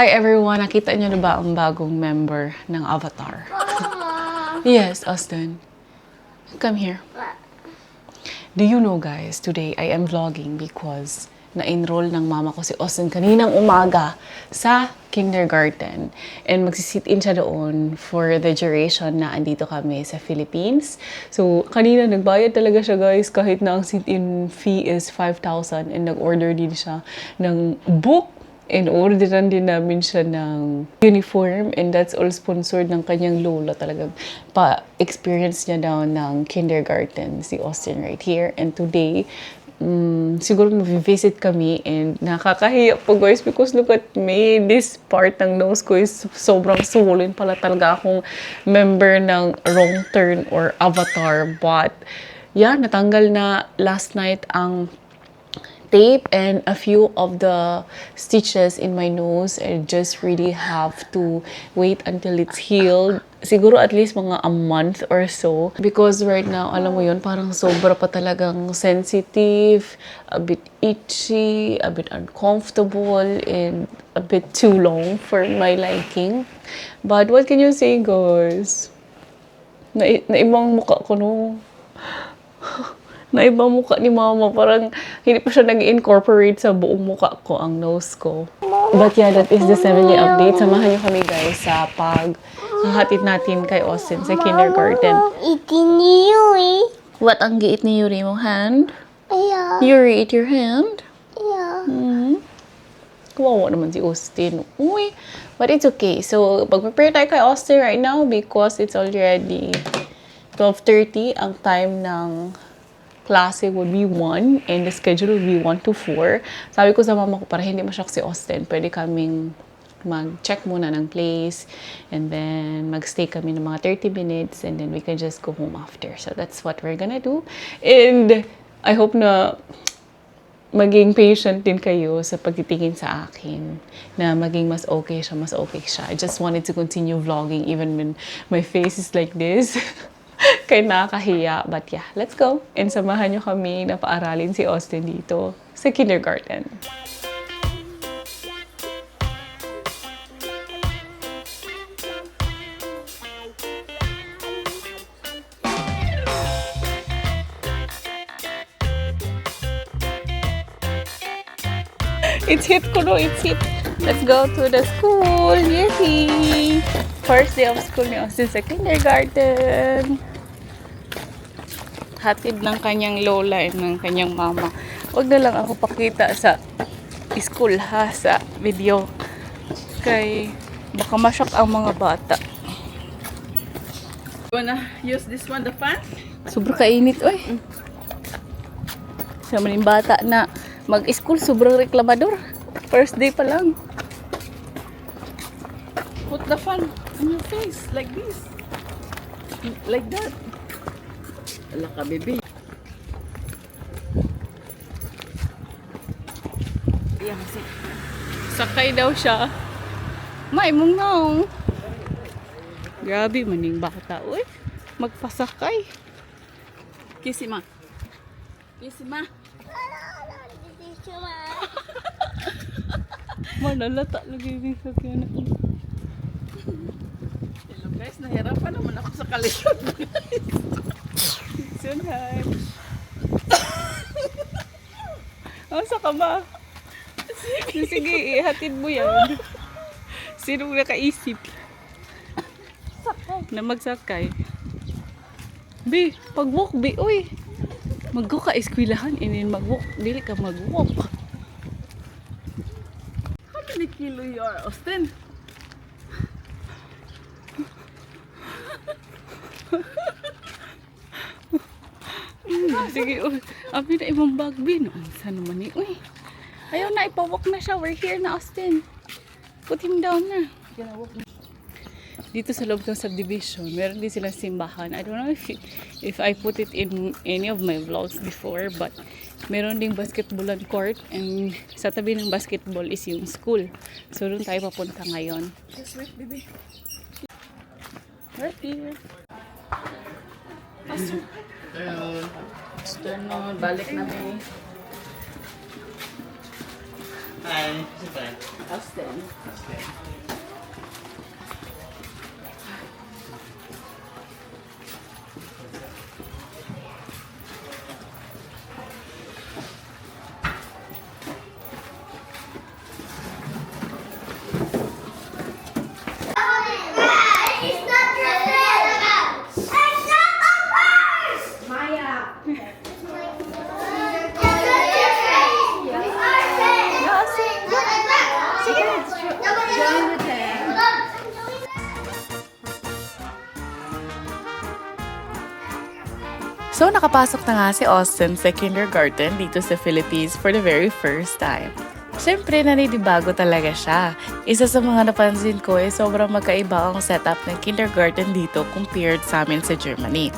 Hi everyone! Nakita niyo na ba ang bagong member ng Avatar? Yes, Austin. Come here. Do you know guys, today I am vlogging because na-enroll ng mama ko si Austin kaninang umaga sa kindergarten. And magsisit-in siya doon for the duration na andito kami sa Philippines. So, kanina nagbayad talaga siya guys kahit na ang sit-in fee is 5,000 and nag-order din siya ng book. And orderan din namin siya ng uniform and that's all sponsored ng kanyang lola. Talagang pa-experience niya daw ng kindergarten si Austin right here. And today, siguro mag-visit kami and nakakahiya po guys because look at me. This part ng nose ko is sobrang swollen pala talaga akong member ng Wrong Turn or Avatar. But yeah, natanggal na last night ang tape and a few of the stitches in my nose. I just really have to wait until it's healed. Siguro at least mga a month or so. Because right now, alam mo yun, parang sobra pa talagang sensitive, a bit itchy, a bit uncomfortable, and a bit too long for my liking. But what can you say, guys? Naibang mukha ko no. Naibang mukha ni mama. Parang hindi pa siya nag-incorporate sa buong mukha ko, ang nose ko. But yeah, that is the 7-day update. Samahan niyo kami guys sa paghahatid natin kay Austin sa kindergarten. Eating ni Yuri. What ang giit ni Yuri mong hand? Yeah. Yuri, eat your hand? Yeah. Kawawa naman si Austin. Uy. But it's okay. So, mag-prepare tayo kay Austin right now because it's already 12:30. Ang time ng klase would be 1 and the schedule would be 1 to 4. Sabi ko sa mama ko, para hindi ma-shock si Austin, pwede kaming mag-check muna ng place and then mag-stay kami ng mga 30 minutes and then we can just go home after. So that's what we're gonna do. And I hope na maging patient din kayo sa pagtitingin sa akin na maging mas okay siya. I just wanted to continue vlogging even when my face is like this. Kaya nakakahiya. But yeah, let's go. And samahan nyo kami na paaralin si Austin dito sa kindergarten. It's hit ko no, it's hit. Let's go to the school. Yay! First day of school ni Austin sa kindergarten. Hatid ng kanyang lola at ng kanyang mama. Huwag na lang ako pakita sa school ha, sa video. Kay baka ma-shock ang mga bata. Wanna use this one, the fan? Sobrang kainit, oy. Sa maning bata na mag-school, sobrang reklamador. First day pa lang. Put the fan on your face, like this. Like that. Ala ka, baby. Yeah, kasi. Sakay daw siya. May mong naong. Grabe maning bata, oy. Magpasakay. Kissy ma. Kissy ma. Manalata lagi yung sakyan ako. Hello guys, nahirapan naman ako sa kalisod. Soon, hi. Asa ka ba? Sige, ihatid mo yan. Sinong nakaisip na magsakay? Bi, pag-walk, bi, uy. Mag-go ka eskwilahan, and then mag-walk. Dili ka mag-walk. How many kilo you are, Austin? Sige, uy. Abi na ibang bag, bi. No, saan naman eh, uy. Ayaw na, ipawalk na siya. We're here na, Austin. Put him down na. Dito sa loob ng subdivision, meron din silang simbahan. I don't know if I put it in any of my vlogs before, but meron ding basketballan court and sa tabi ng basketball is yung school. So, doon tayo papunta ngayon. Just wait, baby. Right here. Afternoon, balik na may. Hi. Super. Austin. It's not your purse! It's not a purse! Maya! It's not your purse! It's our purse! Sige, join the tank. So, nakapasok na nga si Austin sa kindergarten dito sa Philippines for the very first time. Siyempre, nanidibago talaga siya. Isa sa mga napansin ko ay sobrang magkaiba ang setup ng kindergarten dito compared sa amin sa Germany.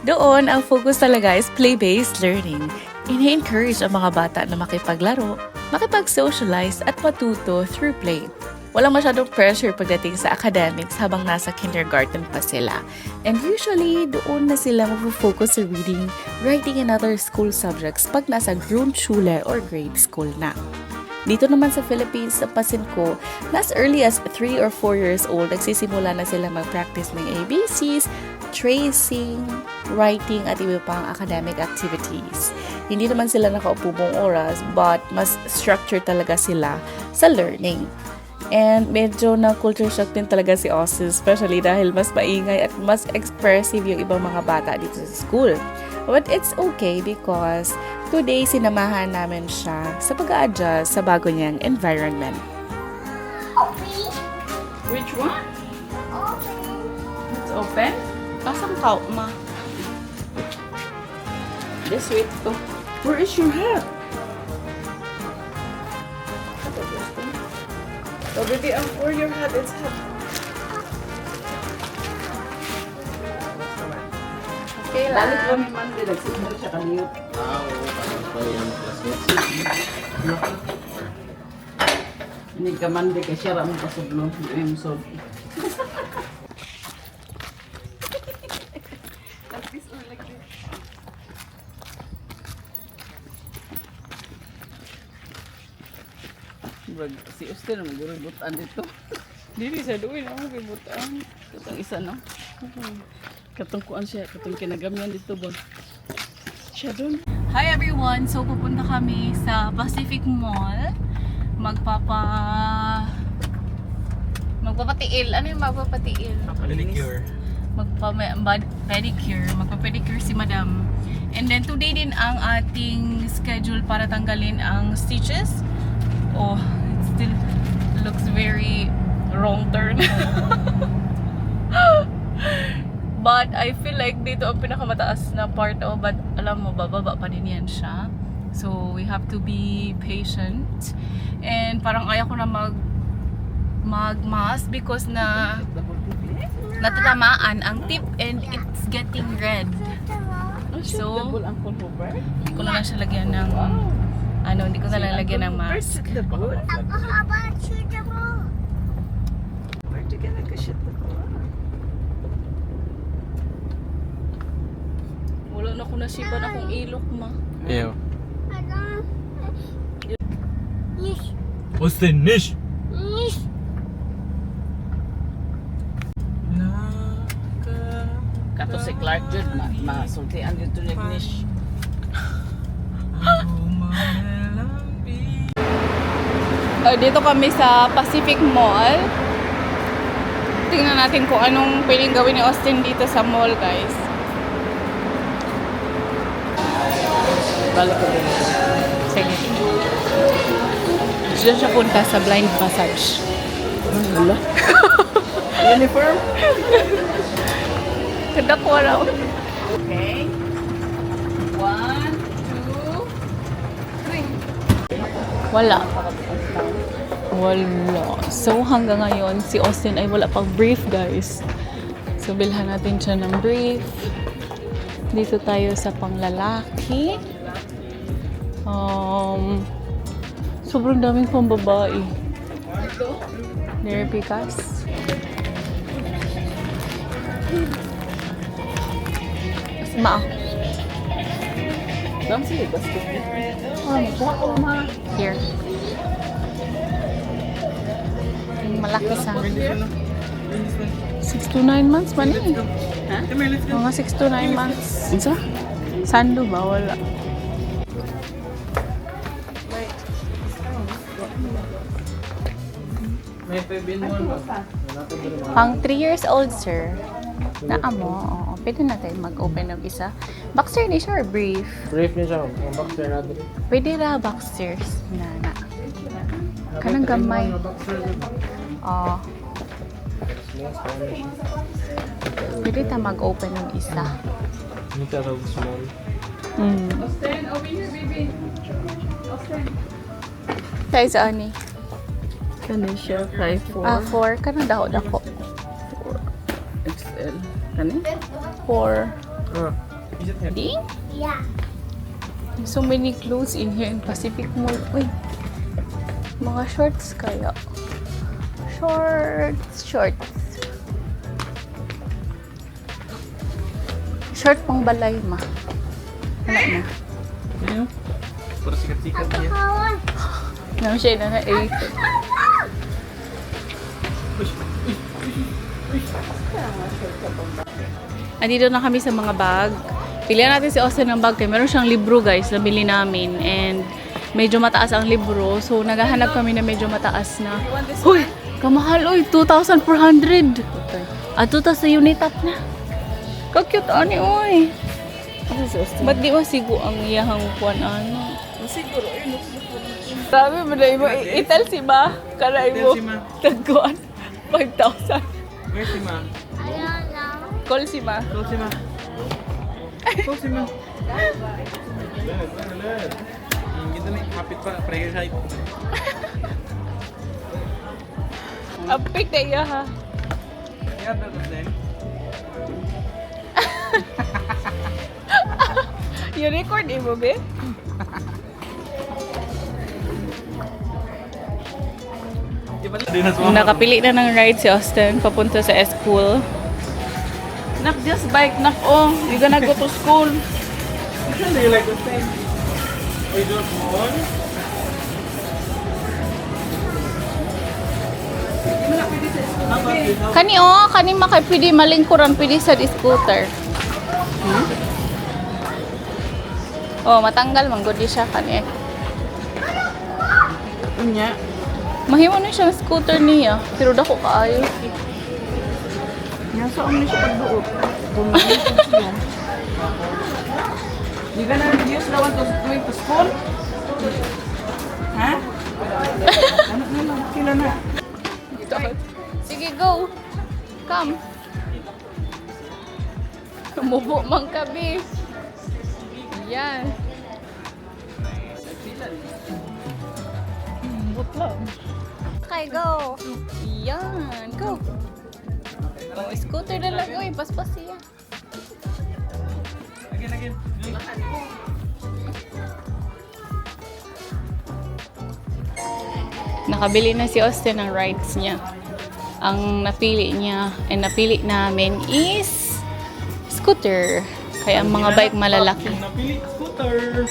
Doon, ang focus talaga is play-based learning. Ini-encourage ang mga bata na makipaglaro, makipag-socialize at matuto through play. Walang masyadong pressure pagdating sa academics habang nasa kindergarten pa sila. And usually, doon na sila mag-focus sa reading, writing, and other school subjects pag nasa Grundschule or grade school na. Dito naman sa Philippines, napansin ko, na as early as 3 or 4 years old, nagsisimula na sila mag-practice ng ABCs, tracing, writing, at iba pang academic activities. Hindi naman sila nakaupo buong oras, but mas structured talaga sila sa learning. And medyo na culture shock din talaga si Austin, especially dahil mas maingay at mas expressive yung ibang mga bata dito sa school. But it's okay because today sinamahan namin siya sa pag-a-adjust sa bago niyang environment. Which one? It's open? Pasang ka, ma. This way. Oh, where is your hat? Oh, baby, where your hat is hat. Okay Balik kami Monday, nagsimula siya kaniyot. Hindi ka Monday, kaya siya ramang pasublo. Hindi mo sob. Si Austin na magurang dito. Dili sa doon ako kay butan. Katong isa no. Katungkuan siya, katong kinagamyan dito ba. Siya doon. Hi everyone! So, pupunta kami sa Pacific Mall. Magpapatiil. Ano yung magpapatiil? Pedicure. Pedicure. Magpapedicure si Madam. And then, today din ang ating schedule para tanggalin ang stitches. Oh, it still looks very wrong turn. But I feel like dito ang pinakamataas na part but alam mo, bababa pa din yan siya. So, we have to be patient. And parang ayaw ko na mag-mask because natatamaan ang tip and it's getting red. So, Double ang pullover. hindi ko na lang siya lagyan ng hindi ko na lang lagyan ng mask. Ako habang shoot mo. Where to get a shit the boat? Wala na ko nasiban akong ilok, ma. Ew. Nish. Austin, Nish! Nish. Kato si Clark Judd, masultian dito ni Nish. Dito kami sa Pacific Mall. Tingnan natin kung anong pwedeng gawin ni Austin dito sa mall, guys. Balik ko din. Sige. Diyan siya punta sa blind passage. Wala. Uniform? Kada ko raw. Okay. 1, 2, 3. Wala. Wala. So hanggang ngayon, si Austin ay wala pang brief, guys. So bilhan natin siya ng brief. Dito tayo sa panglalaki. Sobrang daming pambabae. Nere Picas. Ma. Dam sila basket. Here. malaki sa 6 to 9 months man eh. Ha? Mga 6 to 9 months. Isa? Sando ba? Wala. May pebin mo ba? Pang 3 years old, sir. Naamo, oo. Pwede natin mag-open ng isa. Boxer ni siya or brief? Brief niya siya. Ang boxer natin. Pwede ra boxers na. Kanang gamay. Oo. Pwede ta mag-open ng isa. Hindi ka raw small. Austin, over here, baby. Austin. Size ani? Kani siya, 5'4". 4. Kanang dako. XL. Kani? 4. Is it heavy? Ding? Yeah. So many clothes in here in Pacific Mall. Uy, mga shorts kaya. Shorts. Short pang balay ma. Wala na. Ano? Puro sikat-sikat niya. Kawan. Naman siya na 8. Andito na kami sa mga bag. Pilihan natin si Austin ng bag. Kaya meron siyang libro guys, nabili namin. And medyo mataas ang libro. So naghahanap kami na medyo mataas na. Huy! Kamahal oy! 2,400! Ato ta sa Unitap na. Ka-cute ani oy! Ano si Austin? Ba't di masigo ang iyahang kuwan ano? Siguro, yun. Sabi mo na mo, ital si Ma. Karay mo. Ital si Ma. Tagkuhan. 5,000. Where's si Ma? Ayun lang. Call si Ma. Call si Ma. Call si Ma. Kita na kapit pa. Prayer height. Apik na iya ha. Yeah, that was then. Yung record mo, be? Nakapili na ng ride si Austin papunta sa school. Nak, just bike. Nak, oh. You gonna go to school. Do you like the same? Oh, you don't want? Kani makay pwede malingkuran pwede sa scooter. Oh, matanggal man gud siya kani. Unya. Mahimo na siyang scooter niya, pero dako kaayo. Nasa umni siya pagduot. Bumalik siya. You gonna use the one to going to school? Ha? Ano na? Kila na. Sige, go. Come. Mubo mang kabi. Yan. Okay, go. Yan, go. Oh, scooter na lang. Uy, paspas siya. Again. Nakabili na si Austin ng rides niya. Ang napili niya and napili namin is scooter. Kaya ang mga bike malalaki. Napili scooter.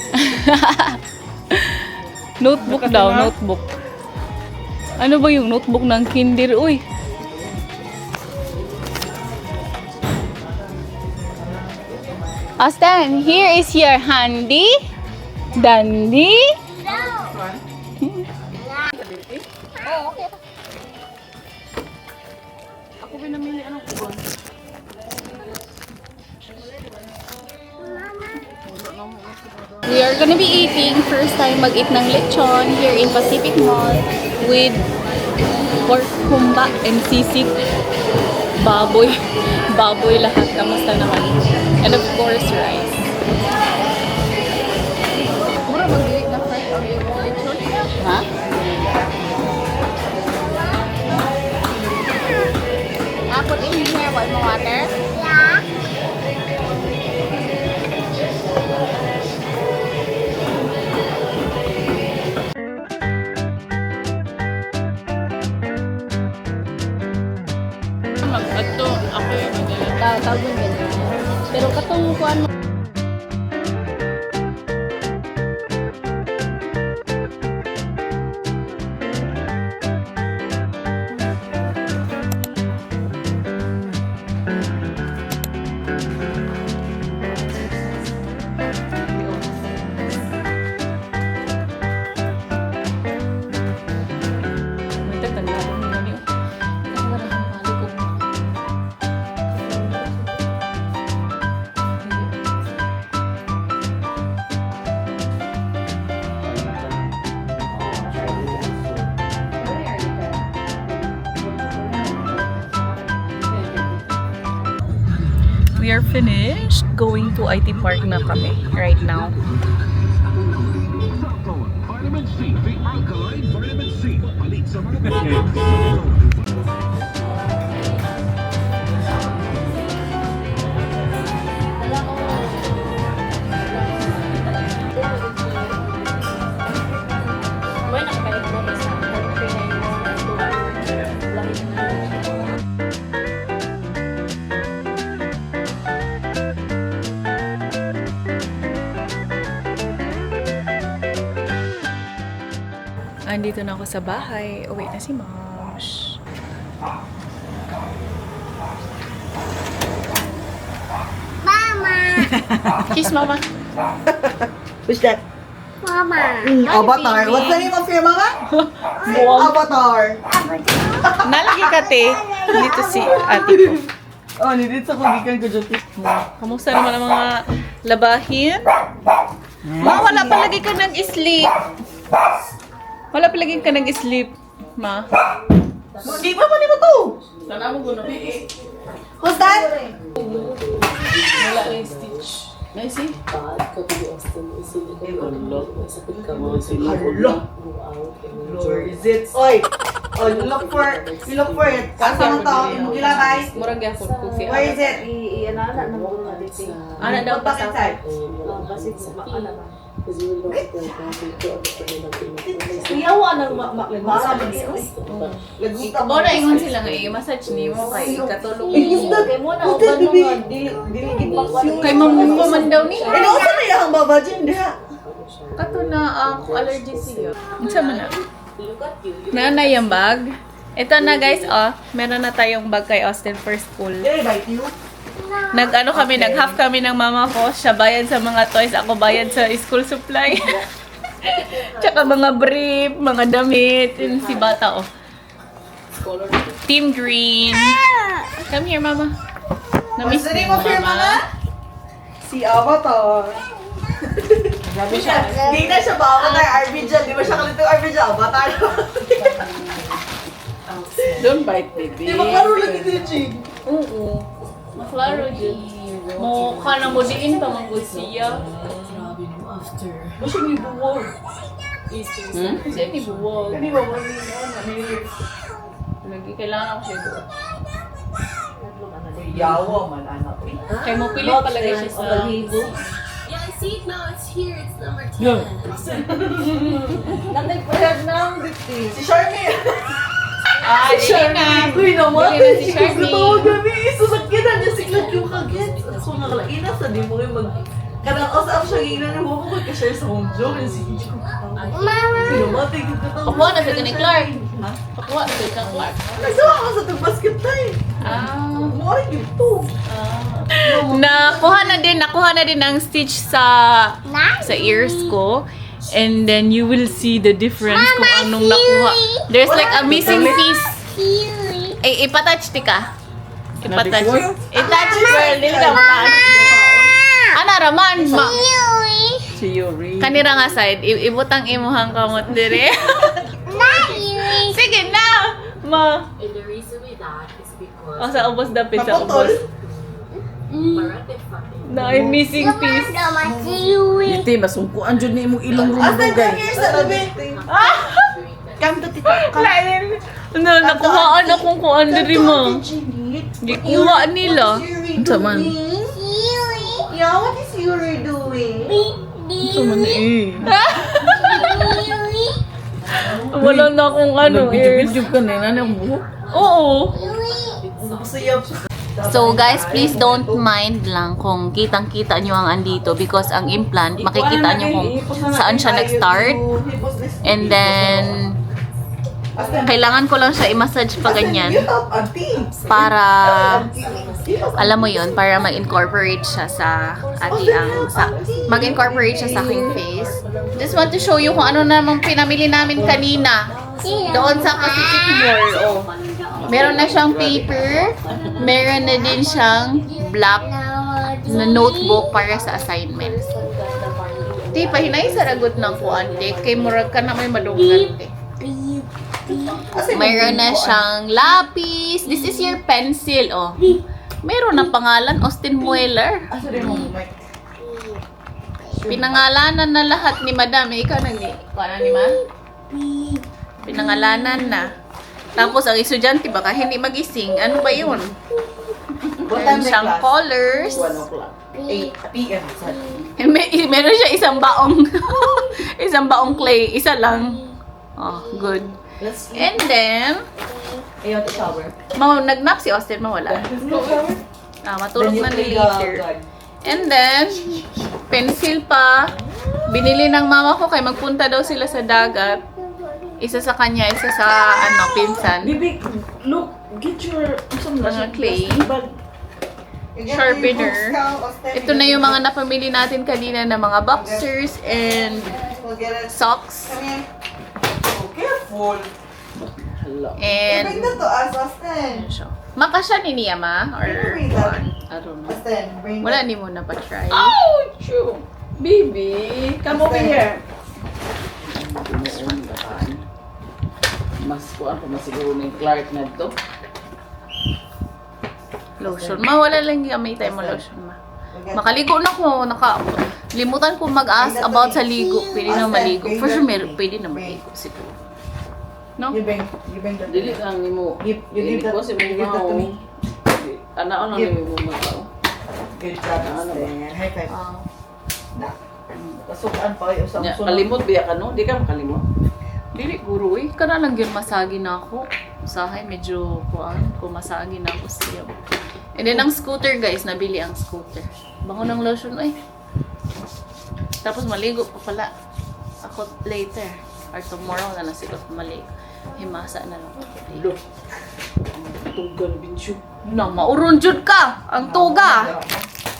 Notebook daw, notebook. Ano ba yung notebook ng kinder? Uy! Austin, here is your handy dandy. Oh, okay. Ako pinamili anong kubon. We are gonna be eating, first time mag-eat ng lechon here in Pacific Mall with pork humba and sisig. Baboy. Baboy lahat. Kamusta naman? And of course, rice. Mura mag-iit na fresh ang lechon. Ha? Put in here, what, more water? Yeah. Mag-ato. Ako yung mag-alata. Tawag mo ganyan. Pero katong kuhan mo. we are finished. Going to IT Park na kami right now. Vitamin C, the alkaline vitamin C. Palit sa mga Andito na ako sa bahay. Uwi na si Moms. Mama! Kiss Mama. Who's that? Mama! Avatar. What's the name of your mama? Avatar. Nalagi ka, te. Dito si ate ko. Oh, nidit sa kugikan ko dyan. Kamusta naman ang mga labahin? Ma, wala pa lagi ka nag-sleep. Wala pa lagi ka nag-sleep, ma. Di ba mo to? Sana mo guna. Who's that? Wala na yung stitch. Nice eh? Lord, is it? Oy! Oh, you look for it. Kasama to. Ilagay. Murag yapon ko si Where is it? Ana daw Put back inside. Iyawa ng maklibasa. Ikaw na ingon sila nga i-massage ni mo kay ikatulog Is that? Kay mo na Who's that, baby? diligid pa kay mamuman daw ni. Ano sa na yung baba dyan? Diha. Kato na ako allergy siya. Unsa man na? Nanay yung bag. Ito na guys, oh. Meron na tayong bag kay Austin for school. Did I bite you? Nag-ano kami, nag-half kami ng mama ko. Siya bayad sa mga toys, ako bayad sa school supply. Tsaka mga brief, mga damit. Yun si bata, oh. Team Green. Come here, mama. What's Na-miss the name mo, of your mama? Si Avatar. Grabe siya. Di na siya ba Avatar? RV dyan. Di ba siya kalito RV dyan? Avatar. Don't bite, baby. Di ba klaro lang ito yung ching? Oo. Maklaro dyan. Mo ka na mo diin pa manggod siya. Masya ni buwag. Siya ni buwag. Kani ba mo ni ano? Lagi kailangan ako siya doon. Yawa man anak ko. Kaya mo pilit palagay siya sa... Yeah, I see it now. It's here. It's number 10. Nagpahad ng dikti. Si Charmaine. Ah, dili na. Uy naman. Dili na si Charmaine. Ito gabi. Susakyan niya siklat yung kaget. So nakalaina sa di mo yung mag... Kanang usap siya gina na mo ko mag-share sa home joke. Yung si Chico. Sinumatig ito to. Pakuha na sa ganit Clark. Ha? Pakuha na sa ganit Clark. Nagsawa ka sa itong basket tayo. Ah. Muari ito. Nakuha na din ang stitch sa ears ko. And then you will see the difference kung anong nakuha. There's like a missing piece. Ay, ipatouch tika. Ipatouch. I-touch girl. Dili ka matouch. Ana raman. Si Yuri. Kanira nga side. Ibutang imuhang kamot dire. Sige na. Ma. And the reason with that is because O sa ubos dapit sa Naputol. ubos. Na ay missing piece. Iti, masungkuan dyan na imong ilong Asa rumudugay. ka here sa labi? Kanto tita. Lain. No, nakuhaan akong kuan diri mo. Gikuha nila. Unsa man? Yeah, what is Yuri doing? Unsa man eh. Wala na akong ano, ears. Nag-video ka na yan ang buhok. Oo. Suyap. So guys, please don't mind lang kung kitang-kita nyo ang andito because ang implant, makikita nyo kung saan siya nag-start. And then, kailangan ko lang siya i-massage pa ganyan para, alam mo yun, para mag-incorporate siya sa mag-incorporate siya sa aking face. Just want to show you kung ano namang pinamili namin kanina. Doon sa Pacific Mall, oh. Meron na siyang paper, meron na din siyang black na notebook para sa assignments. Di pa, hinay sa ragot ng kuante, kay murag ka na may madugante. Mayroon na siyang lapis. This is your pencil, oh. Meron na pangalan, Austin Mueller. Asa rin mo, Mike? Pinangalanan na lahat ni Madam. Ikaw na ni, ni Ma? Pinangalanan na. Tapos ang estudyante baka hindi magising. Ano ba yun? Meron siyang colors. 1 o'clock. 8 p.m. Meron siya isang baong isang baong clay. Isa lang. Oh, good. Let's And then, ayaw to shower. nagnap si Austin, mawala. Matulog Then you na play later. God. And then, pencil pa. Binili ng mama ko kay magpunta daw sila sa dagat. Isa sa kanya, isa sa pinsan. Bibi, look, get your Mga clay. Sharpener. Ito na yung mga napamili natin kanina na mga boxers and socks. Oh, careful. And Bring that to us, Austin. makasya ni niya ma? Or Bring that. I don't know. Austin, bring Wala that. ni mo na pa-try. Ouch! Baby, come over here. Mas kuha ko masiguro ni Clark na ito. Lotion. Wala lang gamay tayo mo lotion ma. Makaligo na ko. Limutan ko mag-ask about sa ligo. Pwede na maligo. For sure, pwede na maligo siguro. No? You bring that. Dili ang nimo. You give that, you give that to me. Ano Give. nimo magao? Good job, Austin. High five. Pasukan pa kayo sa Ya, kalimot biya ka no? Di ka makalimot. Dili guro eh. Kana lang yun masagi na ako. Usahay medyo kung masagi na ako siya. And then ang scooter guys, nabili ang scooter. Bango ng lotion eh. Tapos maligo pa pala. Ako later. Or tomorrow na lang siguro maligo. Himasa na lang. Look. Tugan, Binshu. Na, mauron jud ka! Ang tuga!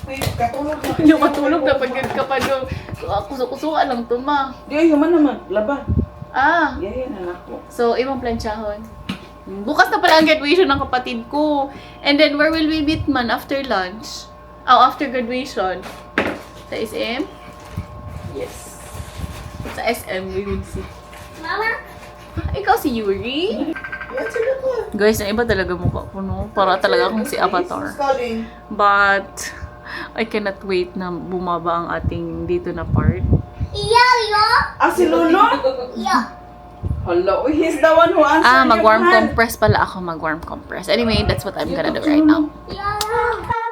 Wait, katulog na. Hindi matulog na pag yun ka pa doon. Kuso-kusuan lang to ma. Di ay human naman laba. Ah! Yayan na nako. So, ibang planchahon. Bukas na pala ang graduation ng kapatid ko. And then, where will we meet man after lunch? Oh, after graduation. Sa SM? Yes. Sa SM, we will see. Mama? Ikaw si Yuri? Yan sila ko. Guys, ang iba talaga mukha ko, no? Para talaga akong si Avatar. Calling. But, I cannot wait na bumaba ang ating dito na part. Ah, si Lolo? Hello, he's the one who answered Mag-warm your hand. compress pala ako. Mag-warm compress. Anyway, that's what I'm gonna do right now. Yeah.